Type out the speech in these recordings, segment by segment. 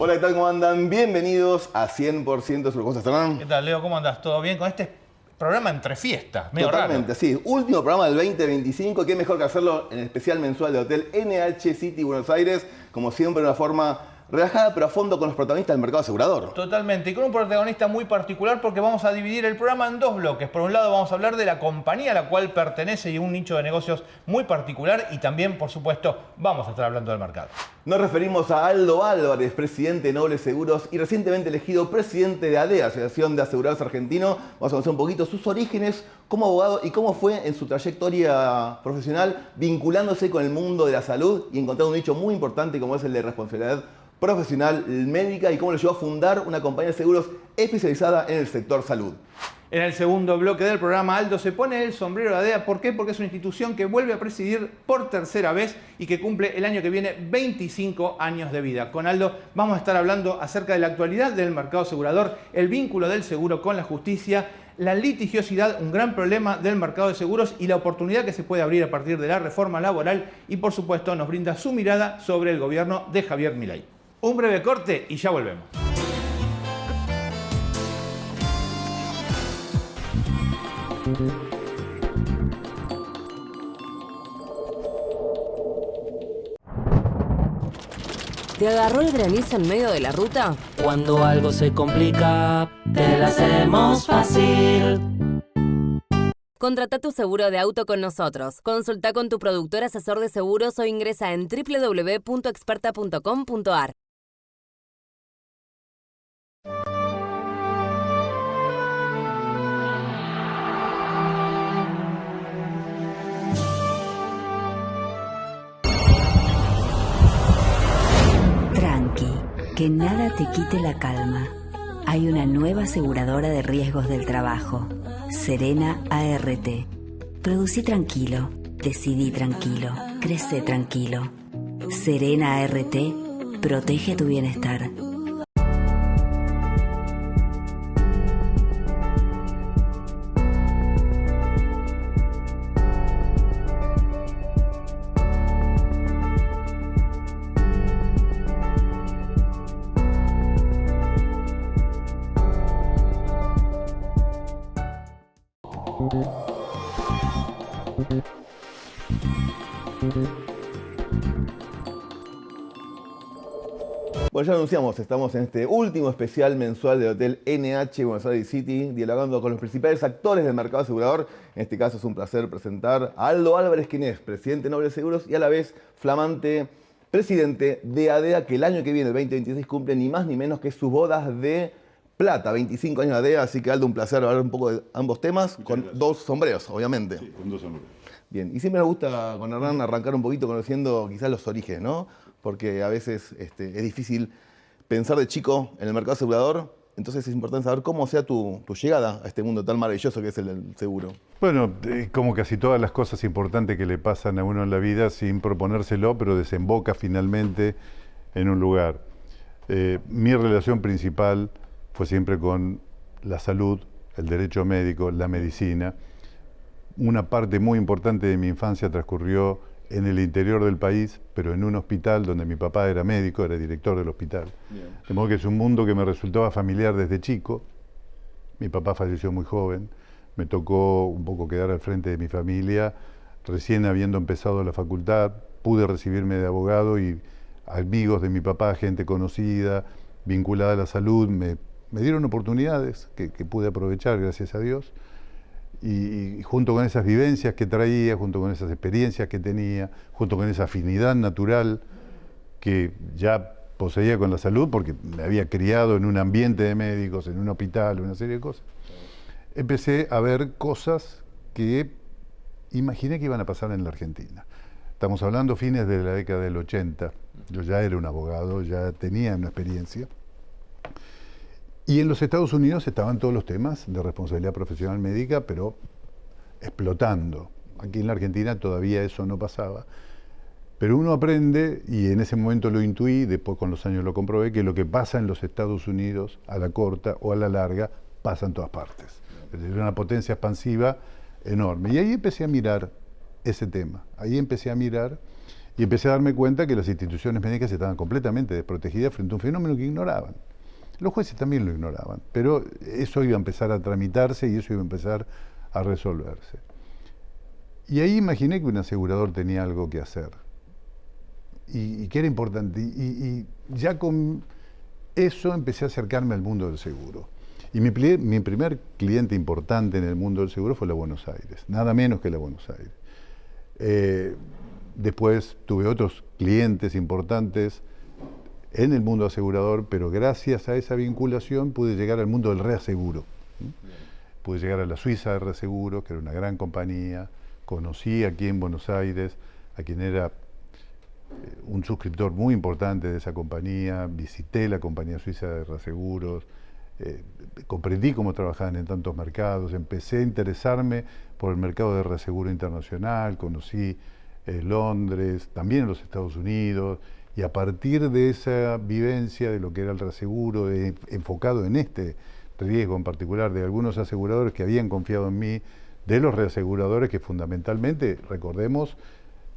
Hola, ¿qué tal? ¿Cómo andan? Bienvenidos a 100% Seguro. ¿Cómo estás, Hernán? ¿Qué tal, Leo? ¿Cómo andas? ¿Todo bien? Con este programa entre fiestas, medio Totalmente, raro. sí. Último programa del 2025. Qué mejor que hacerlo en el especial mensual de Hotel NH City Buenos Aires. Como siempre, de una forma relajada, pero a fondo con los protagonistas del mercado asegurador. Totalmente, y con un protagonista muy particular porque vamos a dividir el programa en dos bloques. Por un lado vamos a hablar de la compañía a la cual pertenece y un nicho de negocios muy particular, y también, por supuesto, vamos a estar hablando del mercado. Nos referimos a Aldo Álvarez, presidente de Noble Seguros y recientemente elegido presidente de ADEA, Asociación de Asegurados Argentinos. Vamos a conocer un poquito sus orígenes como abogado y cómo fue en su trayectoria profesional vinculándose con el mundo de la salud y encontrando un nicho muy importante como es el de responsabilidad profesional médica y cómo lo llevó a fundar una compañía de seguros especializada en el sector salud. En el segundo bloque del programa, Aldo se pone el sombrero de ADEA. ¿Por qué? Porque es una institución que vuelve a presidir por tercera vez y que cumple el año que viene 25 años de vida. Con Aldo vamos a estar hablando acerca de la actualidad del mercado asegurador, el vínculo del seguro con la justicia, la litigiosidad, un gran problema del mercado de seguros, y la oportunidad que se puede abrir a partir de la reforma laboral, y por supuesto nos brinda su mirada sobre el gobierno de Javier Milei. Un breve corte y ya volvemos. ¿Te agarró el granizo en medio de la ruta? Cuando algo se complica, te la hacemos fácil. Contrata tu seguro de auto con nosotros. Consulta con tu productor asesor de seguros o ingresa en www.experta.com.ar. Tranqui, que nada te quite la calma. Hay una nueva aseguradora de riesgos del trabajo, Serena ART. Producí tranquilo, decidí tranquilo, crece tranquilo. Serena ART protege tu bienestar. Bueno, ya anunciamos, estamos en este último especial mensual del Hotel NH Buenos Aires City, dialogando con los principales actores del mercado asegurador. En este caso es un placer presentar a Aldo Álvarez, quien es presidente de Noble Seguros y a la vez flamante presidente de ADEA, que el año que viene, el 2026, cumple ni más ni menos que sus bodas de plata, 25 años de ADEA. Así que, Aldo, un placer hablar un poco de ambos temas, con dos sombreros, obviamente. Sí, con dos sombreros. Bien, y siempre me gusta con Hernán arrancar un poquito conociendo quizás los orígenes, ¿no? Porque a veces es difícil pensar de chico en el mercado asegurador, entonces es importante saber cómo sea tu llegada a este mundo tan maravilloso que es el seguro. Bueno, como casi todas las cosas importantes que le pasan a uno en la vida, sin proponérselo, pero desemboca finalmente en un lugar. Mi relación principal fue siempre con la salud, el derecho médico, la medicina. Una parte muy importante de mi infancia transcurrió en el interior del país, pero en un hospital donde mi papá era médico, era director del hospital. Bien. De modo que es un mundo que me resultaba familiar desde chico. Mi papá falleció muy joven, me tocó un poco quedar al frente de mi familia, recién habiendo empezado la facultad, pude recibirme de abogado y amigos de mi papá, gente conocida, vinculada a la salud, me dieron oportunidades que pude aprovechar, gracias a Dios. Y junto con esas vivencias que traía, junto con esas experiencias que tenía, junto con esa afinidad natural que ya poseía con la salud, porque me había criado en un ambiente de médicos, en un hospital, una serie de cosas, empecé a ver cosas que imaginé que iban a pasar en la Argentina. Estamos hablando fines de la década del 80, yo ya era un abogado, ya tenía una experiencia. Y en los Estados Unidos estaban todos los temas de responsabilidad profesional médica, pero explotando. Aquí en la Argentina todavía eso no pasaba. Pero uno aprende, y en ese momento lo intuí, después con los años lo comprobé, que lo que pasa en los Estados Unidos, a la corta o a la larga, pasa en todas partes. Es una potencia expansiva enorme. Y ahí empecé a mirar ese tema. Ahí empecé a mirar Y empecé a darme cuenta que las instituciones médicas estaban completamente desprotegidas frente a un fenómeno que ignoraban. Los jueces también lo ignoraban, pero eso iba a empezar a tramitarse y eso iba a empezar a resolverse. Y ahí imaginé que un asegurador tenía algo que hacer y que era importante. Y ya con eso empecé a acercarme al mundo del seguro. Y mi primer cliente importante en el mundo del seguro fue la Buenos Aires, nada menos que la Buenos Aires. Después tuve otros clientes importantes en el mundo asegurador, pero gracias a esa vinculación pude llegar al mundo del reaseguro. Pude llegar a la Suiza de Reaseguro, que era una gran compañía. Conocí aquí en Buenos Aires a quien era un suscriptor muy importante de esa compañía, visité la compañía suiza de reaseguros, comprendí cómo trabajaban en tantos mercados, empecé a interesarme por el mercado de reaseguro internacional, conocí Londres, también los Estados Unidos, y a partir de esa vivencia de lo que era el reaseguro, enfocado en este riesgo en particular, de algunos aseguradores que habían confiado en mí, de los reaseguradores que fundamentalmente, recordemos,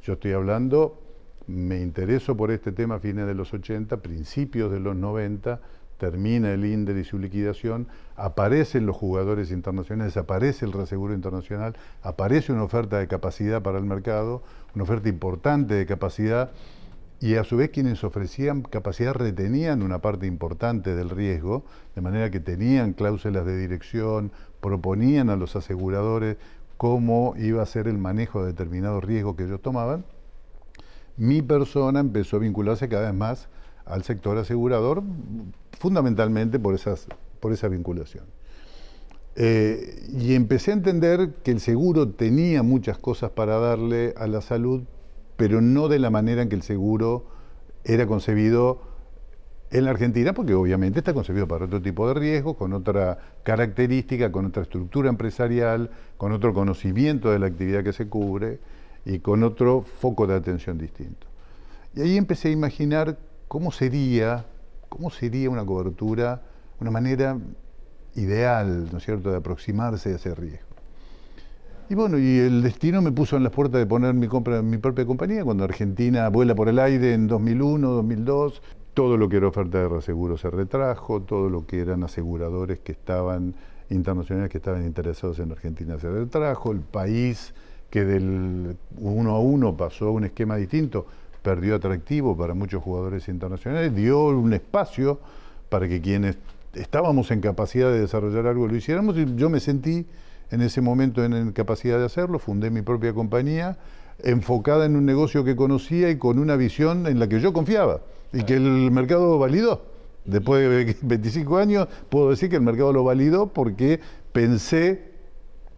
yo estoy hablando, me intereso por este tema a fines de los 80, principios de los 90, termina el INDER y su liquidación, aparecen los jugadores internacionales, aparece el reaseguro internacional, aparece una oferta de capacidad para el mercado, una oferta importante de capacidad, y a su vez quienes ofrecían capacidad retenían una parte importante del riesgo, de manera que tenían cláusulas de dirección, proponían a los aseguradores cómo iba a ser el manejo de determinados riesgos que ellos tomaban. Mi persona empezó a vincularse cada vez más al sector asegurador, fundamentalmente por esa vinculación. Y empecé a entender que el seguro tenía muchas cosas para darle a la salud, pero no de la manera en que el seguro era concebido en la Argentina, porque obviamente está concebido para otro tipo de riesgos, con otra característica, con otra estructura empresarial, con otro conocimiento de la actividad que se cubre y con otro foco de atención distinto. Y ahí empecé a imaginar cómo sería una cobertura, una manera ideal, ¿no es cierto?, de aproximarse a ese riesgo. Y bueno, y el destino me puso en las puertas de poner mi propia compañía, cuando Argentina vuela por el aire en 2001, 2002, todo lo que era oferta de reaseguro se retrajo, todo lo que eran aseguradores que estaban internacionales que estaban interesados en Argentina se retrajo, el país que del 1 a 1 pasó a un esquema distinto, perdió atractivo para muchos jugadores internacionales, dio un espacio para que quienes estábamos en capacidad de desarrollar algo lo hiciéramos, y yo me sentí en ese momento en capacidad de hacerlo, fundé mi propia compañía, enfocada en un negocio que conocía y con una visión en la que yo confiaba, y que el mercado validó. Después de 25 años puedo decir que el mercado lo validó porque pensé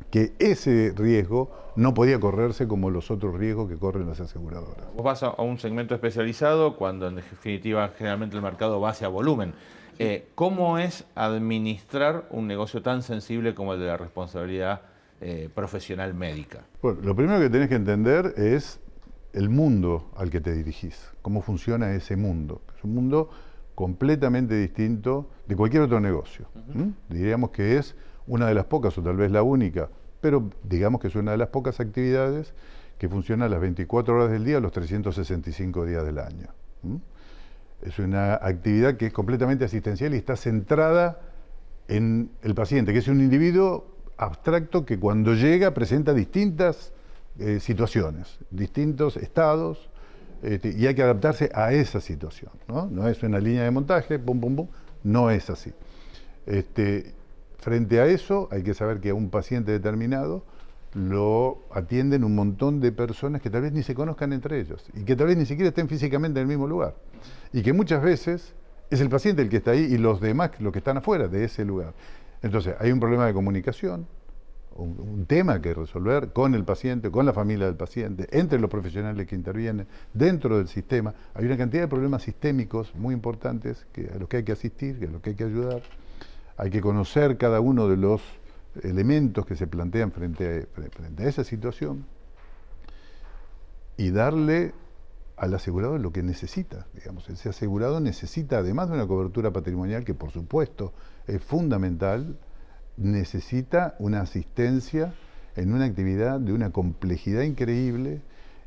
que ese riesgo no podía correrse como los otros riesgos que corren las aseguradoras. Vos vas a un segmento especializado cuando en definitiva generalmente el mercado va hacia volumen. ¿Cómo es administrar un negocio tan sensible como el de la responsabilidad profesional médica? Bueno, lo primero que tenés que entender es el mundo al que te dirigís, cómo funciona ese mundo. Es un mundo completamente distinto de cualquier otro negocio. Diríamos que es una de las pocas, o tal vez la única, pero digamos que es una de las pocas actividades que funciona las 24 horas del día, los 365 días del año. Es una actividad que es completamente asistencial y está centrada en el paciente, que es un individuo abstracto que cuando llega presenta distintas situaciones, distintos estados, y hay que adaptarse a esa situación, ¿no? No es una línea de montaje, pum, pum, pum, no es así. Frente a eso, hay que saber que a un paciente determinado lo atienden un montón de personas que tal vez ni se conozcan entre ellos y que tal vez ni siquiera estén físicamente en el mismo lugar. Y que muchas veces es el paciente el que está ahí y los demás los que están afuera de ese lugar. Entonces, hay un problema de comunicación, un tema que resolver con el paciente, con la familia del paciente, entre los profesionales que intervienen dentro del sistema. Hay una cantidad de problemas sistémicos muy importantes a los que hay que asistir, a los que hay que ayudar. Hay que conocer cada uno de los elementos que se plantean frente a esa situación y darle al asegurado lo que necesita. Digamos, ese asegurado necesita, además de una cobertura patrimonial que por supuesto es fundamental, necesita una asistencia en una actividad de una complejidad increíble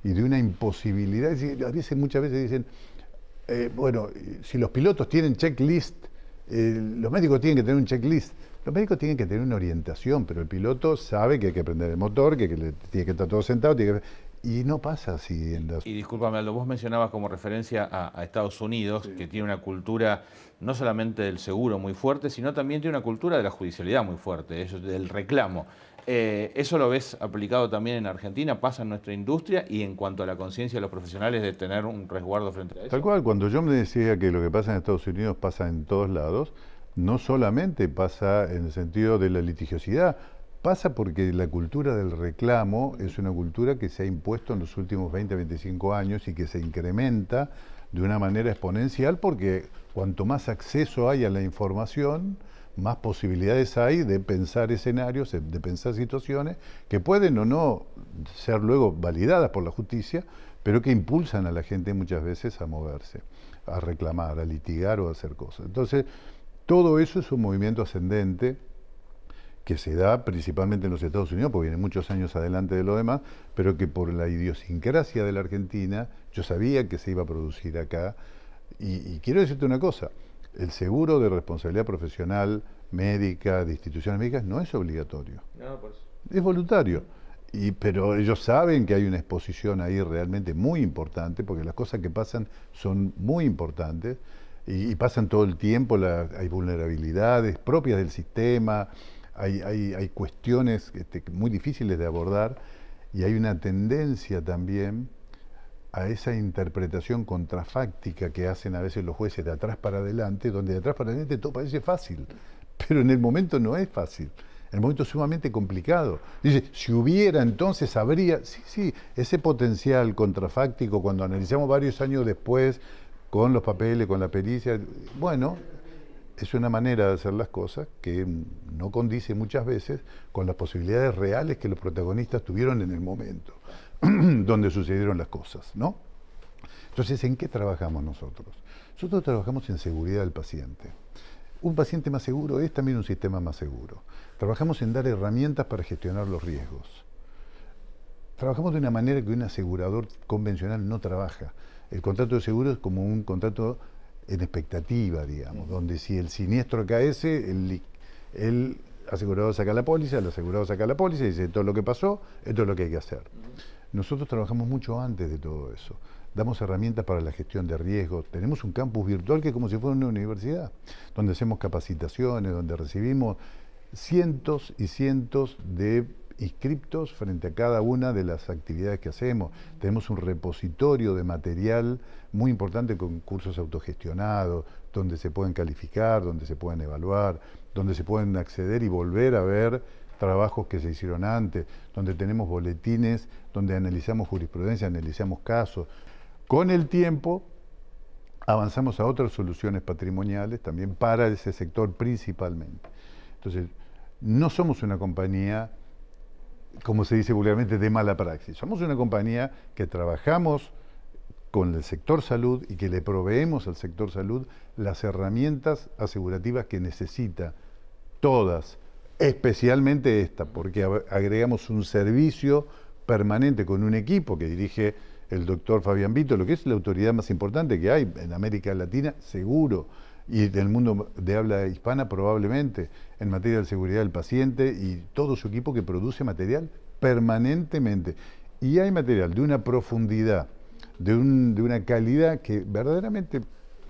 y de una imposibilidad. Es decir, muchas veces dicen, bueno, si los pilotos tienen checklist, los médicos tienen que tener un checklist. Los médicos tienen que tener una orientación, pero el piloto sabe que hay que prender el motor, que tiene que estar todo sentado, y no pasa así en las... Y discúlpame, Aldo, vos mencionabas como referencia a Estados Unidos, que tiene una cultura no solamente del seguro muy fuerte, sino también tiene una cultura de la judicialidad muy fuerte, eso, del reclamo. ¿Eso lo ves aplicado también en Argentina? ¿Pasa en nuestra industria? Y en cuanto a la conciencia de los profesionales de tener un resguardo frente a eso. Tal cual, cuando yo me decía que lo que pasa en Estados Unidos pasa en todos lados, no solamente pasa en el sentido de la litigiosidad, pasa porque la cultura del reclamo es una cultura que se ha impuesto en los últimos 20, 25 años y que se incrementa de una manera exponencial porque cuanto más acceso hay a la información, más posibilidades hay de pensar escenarios, de pensar situaciones que pueden o no ser luego validadas por la justicia, pero que impulsan a la gente muchas veces a moverse, a reclamar, a litigar o a hacer cosas. Entonces, todo eso es un movimiento ascendente que se da principalmente en los Estados Unidos, porque viene muchos años adelante de lo demás, pero que por la idiosincrasia de la Argentina, yo sabía que se iba a producir acá. Y quiero decirte una cosa, el seguro de responsabilidad profesional médica, de instituciones médicas, no es obligatorio. No, pues. Es voluntario. Pero ellos saben que hay una exposición ahí realmente muy importante, porque las cosas que pasan son muy importantes, y pasan todo el tiempo, hay vulnerabilidades propias del sistema, hay cuestiones muy difíciles de abordar, y hay una tendencia también a esa interpretación contrafáctica que hacen a veces los jueces de atrás para adelante, donde de atrás para adelante todo parece fácil, pero en el momento no es fácil. En el momento es sumamente complicado. Dice, si hubiera, entonces habría... Sí, ese potencial contrafáctico, cuando analizamos varios años después, con los papeles, con la pericia, bueno, es una manera de hacer las cosas que no condice muchas veces con las posibilidades reales que los protagonistas tuvieron en el momento donde sucedieron las cosas, ¿no? Entonces, ¿en qué trabajamos nosotros? Nosotros trabajamos en seguridad del paciente. Un paciente más seguro es también un sistema más seguro. Trabajamos en dar herramientas para gestionar los riesgos. Trabajamos de una manera que un asegurador convencional no trabaja. El contrato de seguro es como un contrato en expectativa, digamos, donde si el siniestro acaece, el asegurador saca la póliza, el asegurado saca la póliza y dice, esto es lo que pasó, esto es lo que hay que hacer. Nosotros trabajamos mucho antes de todo eso. Damos herramientas para la gestión de riesgos. Tenemos un campus virtual que es como si fuera una universidad, donde hacemos capacitaciones, donde recibimos cientos y cientos de inscriptos frente a cada una de las actividades que hacemos. Tenemos un repositorio de material muy importante con cursos autogestionados, donde se pueden calificar, donde se pueden evaluar, donde se pueden acceder y volver a ver trabajos que se hicieron antes, donde tenemos boletines, donde analizamos jurisprudencia, analizamos casos. Con el tiempo avanzamos a otras soluciones patrimoniales también para ese sector principalmente. Entonces, no somos una compañía, como se dice vulgarmente, de mala praxis. Somos una compañía que trabajamos con el sector salud y que le proveemos al sector salud las herramientas asegurativas que necesita, todas, especialmente esta, porque agregamos un servicio permanente con un equipo que dirige el doctor Fabián Vito, lo que es la autoridad más importante que hay en América Latina, seguro, y en el mundo de habla hispana probablemente, en materia de seguridad del paciente, y todo su equipo que produce material permanentemente. Y hay material de una profundidad, de una calidad que verdaderamente,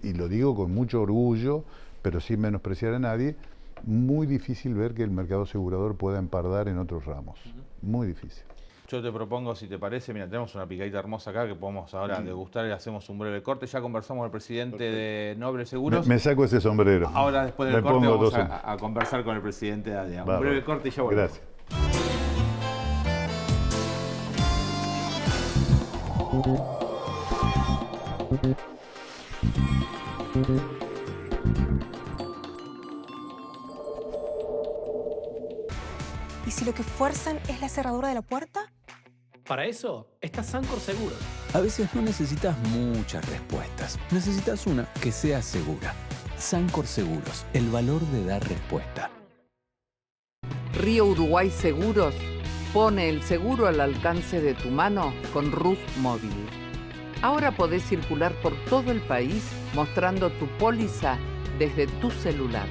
y lo digo con mucho orgullo, pero sin menospreciar a nadie, muy difícil ver que el mercado asegurador pueda empardar en otros ramos. Muy difícil. Yo te propongo, si te parece, mira, tenemos una picadita hermosa acá que podemos ahora degustar y hacemos un breve corte. Ya conversamos con el presidente de Noble Seguros. Me saco ese sombrero. Ahora, después del corte, vamos a conversar con el presidente de ADEA. Un breve corte y ya volvemos. Gracias. ¿Y si lo que fuerzan es la cerradura de la puerta? Para eso está Sancor Seguros. A veces no necesitas muchas respuestas. Necesitas una que sea segura. Sancor Seguros, el valor de dar respuesta. Río Uruguay Seguros pone el seguro al alcance de tu mano con Rus Móvil. Ahora podés circular por todo el país mostrando tu póliza desde tu celular.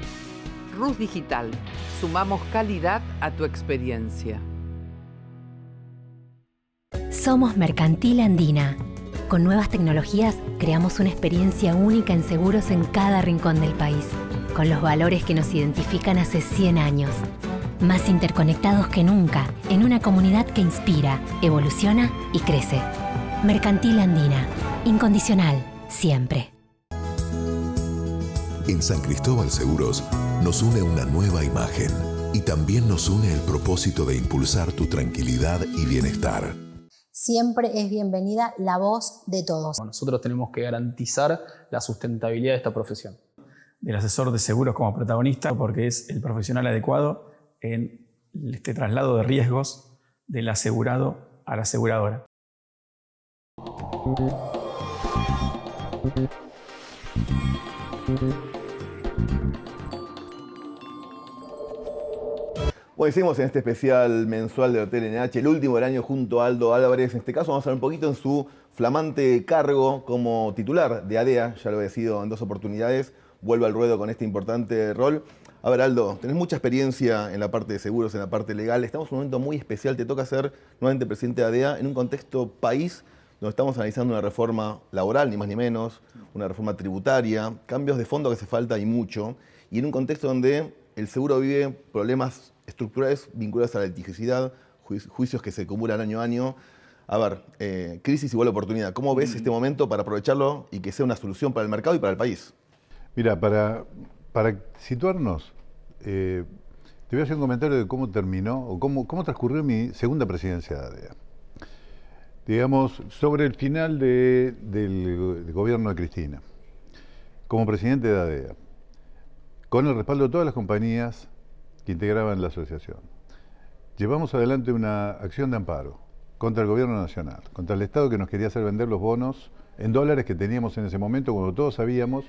Rus Digital. Sumamos calidad a tu experiencia. Somos Mercantil Andina. Con nuevas tecnologías creamos una experiencia única en seguros en cada rincón del país, con los valores que nos identifican hace 100 años. Más interconectados que nunca, en una comunidad que inspira, evoluciona y crece. Mercantil Andina. Incondicional, siempre. En San Cristóbal Seguros nos une una nueva imagen y también nos une el propósito de impulsar tu tranquilidad y bienestar. Siempre es bienvenida la voz de todos. Nosotros tenemos que garantizar la sustentabilidad de esta profesión. Del asesor de seguros como protagonista, porque es el profesional adecuado en este traslado de riesgos del asegurado a la aseguradora. Bueno, hicimos en este especial mensual del Hotel NH, el último del año junto a Aldo Álvarez. En este caso vamos a hablar un poquito en su flamante cargo como titular de ADEA, ya lo he sido en 2 oportunidades, vuelve al ruedo con este importante rol. A ver, Aldo, tenés mucha experiencia en la parte de seguros, en la parte legal. Estamos en un momento muy especial, te toca ser nuevamente presidente de ADEA en un contexto país donde estamos analizando una reforma laboral, ni más ni menos, una reforma tributaria, cambios de fondo que hace falta y mucho, y en un contexto donde el seguro vive problemas estructurales vinculados a la litigicidad, juicios que se acumulan año a año. A ver, crisis igual oportunidad. ¿Cómo ves este momento para aprovecharlo y que sea una solución para el mercado y para el país? Mira, para situarnos, te voy a hacer un comentario de cómo terminó o cómo transcurrió mi segunda presidencia de ADEA. Digamos, sobre el final del gobierno de Cristina, como presidente de ADEA, con el respaldo de todas las compañías que integraban la asociación, llevamos adelante una acción de amparo contra el gobierno nacional, contra el Estado que nos quería hacer vender los bonos en dólares que teníamos en ese momento, cuando todos sabíamos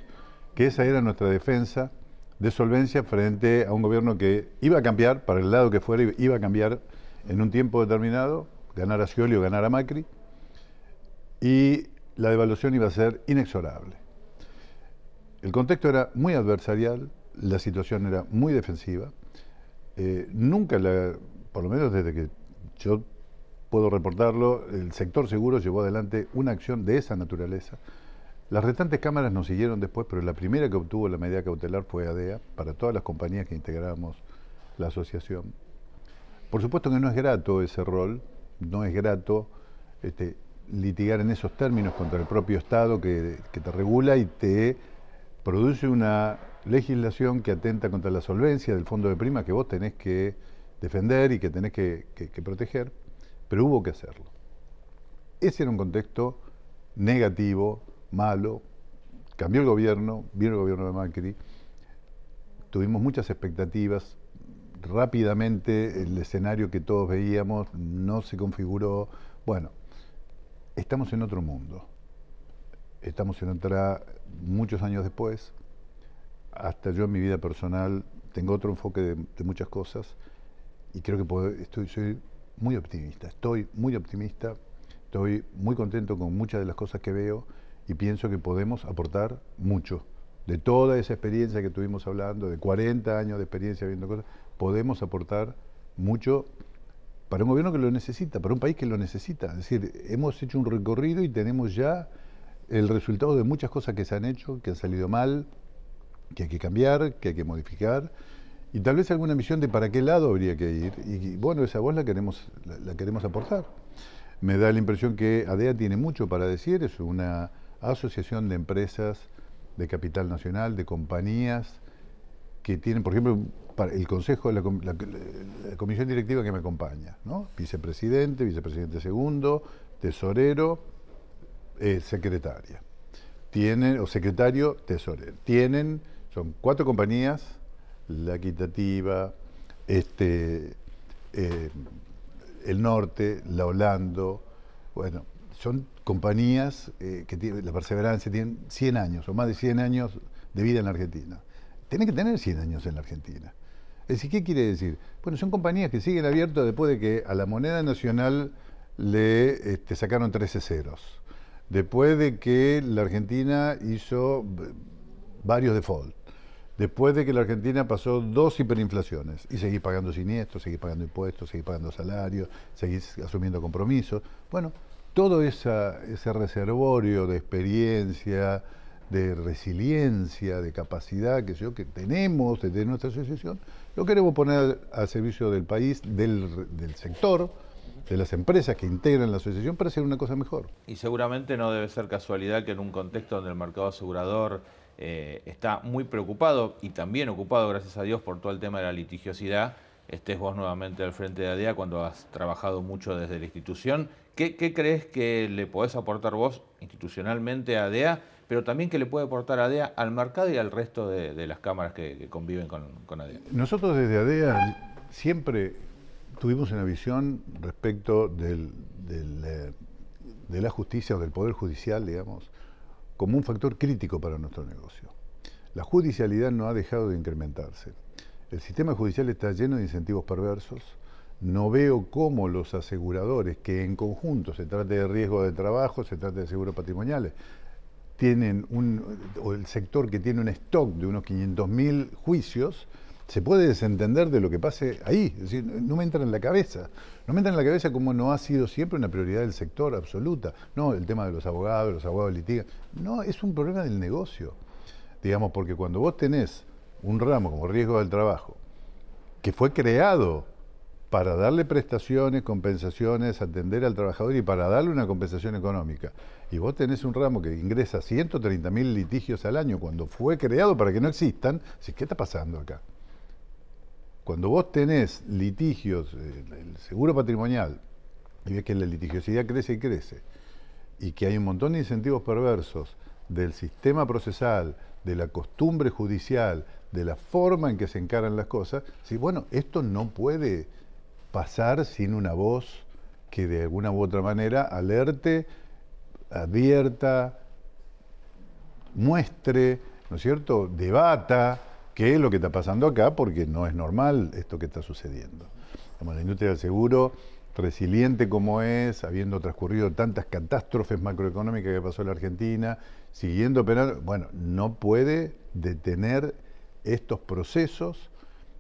que esa era nuestra defensa de solvencia frente a un gobierno que iba a cambiar, para el lado que fuera, iba a cambiar en un tiempo determinado, ganar a Scioli o ganar a Macri, y la devaluación iba a ser inexorable. El contexto era muy adversarial, la situación era muy defensiva. Nunca, por lo menos desde que yo puedo reportarlo, el sector seguro llevó adelante una acción de esa naturaleza. Las restantes cámaras nos siguieron después, pero la primera que obtuvo la medida cautelar fue ADEA, para todas las compañías que integrábamos la asociación. Por supuesto que no es grato ese rol, no es grato litigar en esos términos contra el propio Estado que te regula y te produce una legislación que atenta contra la solvencia del fondo de prima que vos tenés que defender y que tenés que proteger, pero hubo que hacerlo. Ese era un contexto negativo, malo. Cambió el gobierno, vino el gobierno de Macri, tuvimos muchas expectativas, rápidamente el escenario que todos veíamos no se configuró. Bueno, estamos en otro mundo, estamos en otra, muchos años después. Hasta yo en mi vida personal tengo otro enfoque de muchas cosas y creo que soy muy optimista, estoy muy contento con muchas de las cosas que veo y pienso que podemos aportar mucho. De toda esa experiencia que estuvimos hablando, de 40 años de experiencia viendo cosas, podemos aportar mucho para un gobierno que lo necesita, para un país que lo necesita. Es decir, hemos hecho un recorrido y tenemos ya el resultado de muchas cosas que se han hecho, que han salido mal, que hay que cambiar, que hay que modificar, y tal vez alguna misión de para qué lado habría que ir. Y bueno, esa voz la queremos aportar. Me da la impresión que ADEA tiene mucho para decir, es una asociación de empresas de capital nacional, de compañías que tienen, por ejemplo, el consejo, la comisión directiva que me acompaña, ¿no? Vicepresidente, vicepresidente segundo, tesorero, secretaria. O secretario, tesorero. Son 4 compañías, La Equitativa, el Norte, La Holando, bueno, son compañías que tienen la perseverancia, tienen 100 años o más de 100 años de vida en la Argentina. Tienen que tener 100 años en la Argentina. Es decir, ¿qué quiere decir? Bueno, son compañías que siguen abiertas después de que a la moneda nacional le sacaron 13 ceros. Después de que la Argentina hizo varios default. Después de que la Argentina pasó 2 hiperinflaciones y seguís pagando siniestros, seguís pagando impuestos, seguís pagando salarios, seguís asumiendo compromisos. Bueno, todo ese reservorio de experiencia, de resiliencia, de capacidad que tenemos desde nuestra asociación, lo queremos poner al servicio del país, del sector, de las empresas que integran la asociación para hacer una cosa mejor. Y seguramente no debe ser casualidad que en un contexto donde el mercado asegurador está muy preocupado y también ocupado, gracias a Dios, por todo el tema de la litigiosidad, estés vos nuevamente al frente de ADEA cuando has trabajado mucho desde la institución. ¿Qué crees que le podés aportar vos institucionalmente a ADEA, pero también que le puede aportar ADEA al mercado y al resto de las cámaras que conviven con ADEA? Nosotros desde ADEA siempre tuvimos una visión respecto de la justicia o del Poder Judicial, digamos, como un factor crítico para nuestro negocio. La judicialidad no ha dejado de incrementarse. El sistema judicial está lleno de incentivos perversos. No veo cómo los aseguradores, que en conjunto, se trate de riesgo de trabajo, se trate de seguros patrimoniales, o el sector que tiene un stock de unos 500.000 juicios, se puede desentender de lo que pase ahí. Es decir, no me entra en la cabeza. No me entra en la cabeza como no ha sido siempre una prioridad del sector absoluta. No, el tema de los abogados litigan. No, es un problema del negocio. Digamos, porque cuando vos tenés un ramo como riesgo del trabajo, que fue creado para darle prestaciones, compensaciones, atender al trabajador y para darle una compensación económica, y vos tenés un ramo que ingresa 130.000 litigios al año cuando fue creado para que no existan, ¿qué está pasando acá? Cuando vos tenés litigios, el seguro patrimonial, y ves que la litigiosidad crece y crece, y que hay un montón de incentivos perversos del sistema procesal, de la costumbre judicial, de la forma en que se encaran las cosas, bueno, esto no puede pasar sin una voz que de alguna u otra manera alerte, advierta, muestre, ¿no es cierto?, debata qué es lo que está pasando acá, porque no es normal esto que está sucediendo. La industria del seguro, resiliente como es, habiendo transcurrido tantas catástrofes macroeconómicas que pasó en la Argentina, siguiendo operando, bueno, no puede detener estos procesos,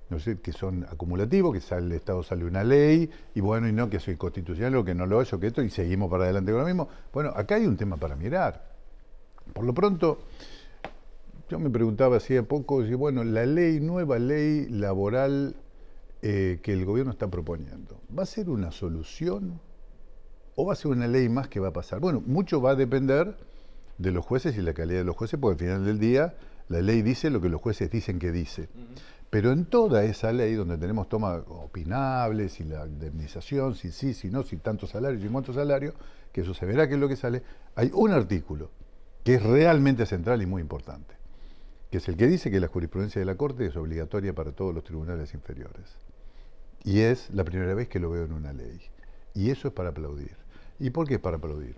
¿no sé?, que son acumulativos, que el Estado sale una ley, y bueno, y no que soy constitucional o que no lo es, o que esto, y seguimos para adelante con lo mismo. Bueno, acá hay un tema para mirar. Por lo pronto, yo me preguntaba hacía poco, bueno, la nueva ley laboral que el gobierno está proponiendo, ¿va a ser una solución o va a ser una ley más que va a pasar? Bueno, mucho va a depender de los jueces y la calidad de los jueces, porque al final del día la ley dice lo que los jueces dicen que dice. Pero en toda esa ley, donde tenemos tomas opinables y la indemnización, si sí, si no, si tanto salario, si cuánto salario, que eso se verá qué es lo que sale, hay un artículo que es realmente central y muy importante, que es el que dice que la jurisprudencia de la Corte es obligatoria para todos los tribunales inferiores. Y es la primera vez que lo veo en una ley. Y eso es para aplaudir. ¿Y por qué es para aplaudir?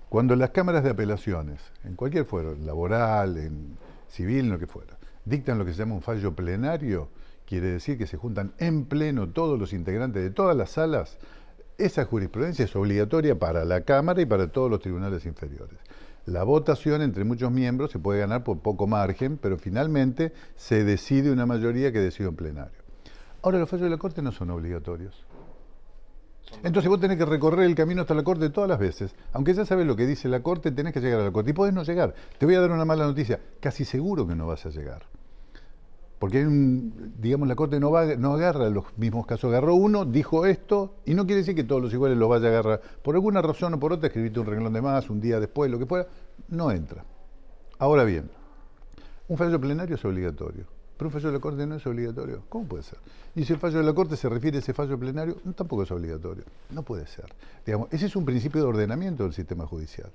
Cuando las cámaras de apelaciones, en cualquier fuero, laboral, en civil, lo que fuera, dictan lo que se llama un fallo plenario, quiere decir que se juntan en pleno todos los integrantes de todas las salas, esa jurisprudencia es obligatoria para la Cámara y para todos los tribunales inferiores. La votación entre muchos miembros se puede ganar por poco margen, pero finalmente se decide una mayoría que decide en plenario. Ahora, los fallos de la Corte no son obligatorios. Entonces vos tenés que recorrer el camino hasta la Corte todas las veces. Aunque ya sabes lo que dice la Corte, tenés que llegar a la Corte. Y podés no llegar. Te voy a dar una mala noticia. Casi seguro que no vas a llegar. Porque digamos, la Corte no agarra los mismos casos. Agarró uno, dijo esto, y no quiere decir que todos los iguales los vaya a agarrar. Por alguna razón o por otra, escribiste un renglón de más, un día después, lo que fuera, no entra. Ahora bien, un fallo plenario es obligatorio. Pero un fallo de la Corte no es obligatorio. ¿Cómo puede ser? Y si el fallo de la Corte se refiere a ese fallo plenario, tampoco es obligatorio. No puede ser. Digamos, ese es un principio de ordenamiento del sistema judicial.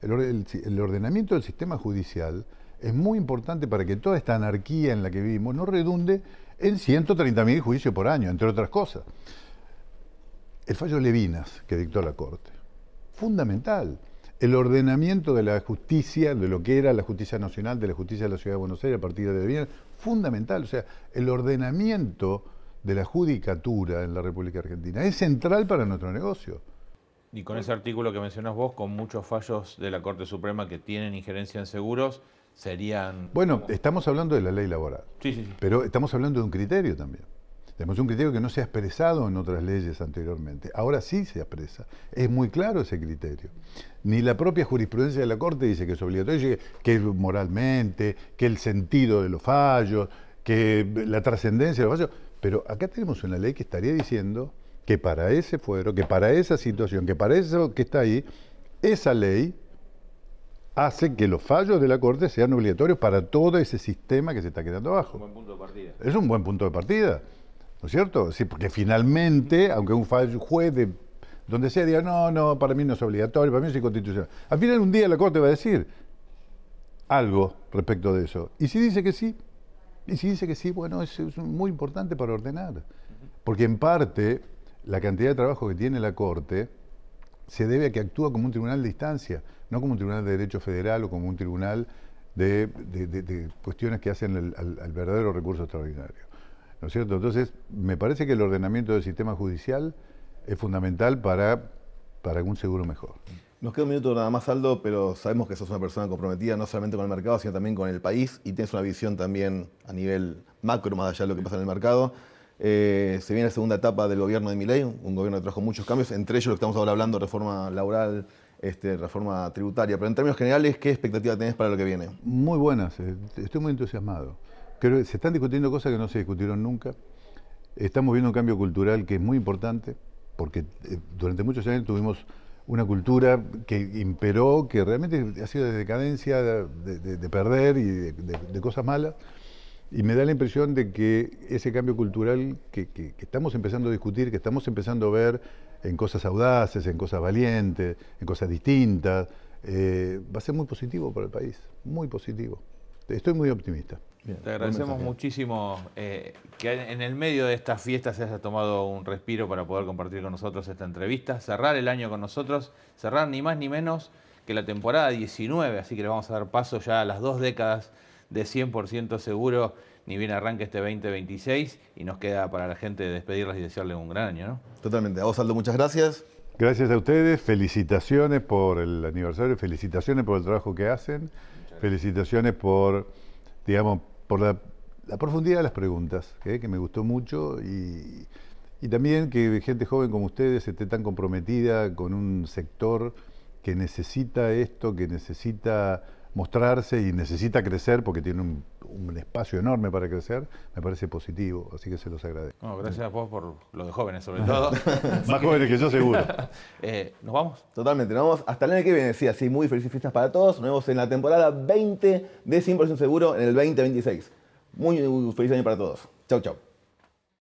El ordenamiento del sistema judicial es muy importante para que toda esta anarquía en la que vivimos no redunde en 130.000 juicios por año, entre otras cosas. El fallo Levinas que dictó la Corte, fundamental. El ordenamiento de la justicia, de lo que era la justicia nacional, de la justicia de la Ciudad de Buenos Aires a partir de Levinas, fundamental. O sea, el ordenamiento de la judicatura en la República Argentina es central para nuestro negocio. Y con ese artículo que mencionás vos, con muchos fallos de la Corte Suprema que tienen injerencia en seguros, serían... Bueno, estamos hablando de la ley laboral, sí. Pero estamos hablando de un criterio también. Tenemos un criterio que no se ha expresado en otras leyes anteriormente. Ahora sí se expresa. Es muy claro ese criterio. Ni la propia jurisprudencia de la Corte dice que es obligatorio, que moralmente, que el sentido de los fallos, que la trascendencia de los fallos. Pero acá tenemos una ley que estaría diciendo que para ese fuero, que para esa situación, que para eso que está ahí, esa ley hace que los fallos de la Corte sean obligatorios para todo ese sistema que se está quedando abajo. Es un buen punto de partida. Es un buen punto de partida, ¿no es cierto? Sí, porque finalmente, aunque un juez de donde sea diga, no, para mí no es obligatorio, para mí es inconstitucional. Al final un día la Corte va a decir algo respecto de eso. Y si dice que sí, bueno, es muy importante para ordenar. Porque en parte, la cantidad de trabajo que tiene la Corte se debe a que actúa como un tribunal de instancia, no como un tribunal de derecho federal o como un tribunal de cuestiones que hacen al verdadero recurso extraordinario. ¿No es cierto? Entonces, me parece que el ordenamiento del sistema judicial es fundamental para un seguro mejor. Nos queda un minuto nada más, Aldo, pero sabemos que sos una persona comprometida no solamente con el mercado, sino también con el país, y tienes una visión también a nivel macro, más allá de lo que pasa en el mercado. Se viene la segunda etapa del gobierno de Milei, un gobierno que trajo muchos cambios, entre ellos lo que estamos ahora hablando, reforma laboral, reforma tributaria. Pero en términos generales, ¿qué expectativa tenés para lo que viene? Muy buenas, estoy muy entusiasmado. Creo que se están discutiendo cosas que no se discutieron nunca. Estamos viendo un cambio cultural que es muy importante, porque durante muchos años tuvimos una cultura que imperó, que realmente ha sido de decadencia, de perder y de cosas malas. Y me da la impresión de que ese cambio cultural que estamos empezando a discutir, que estamos empezando a ver en cosas audaces, en cosas valientes, en cosas distintas, va a ser muy positivo para el país, muy positivo. Estoy muy optimista. Bien, te agradecemos muchísimo que en el medio de estas fiestas se haya tomado un respiro para poder compartir con nosotros esta entrevista, cerrar el año con nosotros, cerrar ni más ni menos que la temporada 19, así que le vamos a dar paso ya a las 2 décadas de 100% seguro, ni bien arranque este 2026, y nos queda para la gente despedirlas y desearle un gran año, ¿no? Totalmente. A vos, Aldo, muchas gracias. Gracias a ustedes, felicitaciones por el aniversario, felicitaciones por el trabajo que hacen, felicitaciones por, digamos, por la profundidad de las preguntas, que me gustó mucho, y también que gente joven como ustedes esté tan comprometida con un sector que necesita esto, que necesita mostrarse y necesita crecer porque tiene un espacio enorme para crecer, me parece positivo, así que se los agradezco. No, gracias a vos por lo de jóvenes, sobre todo. Más jóvenes que yo, seguro. ¿Nos vamos? Totalmente, nos vamos hasta el año que viene. Sí, así muy felices fiestas para todos. Nos vemos en la temporada 20 de 100% Seguro en el 2026. Muy feliz año para todos. Chau, chau.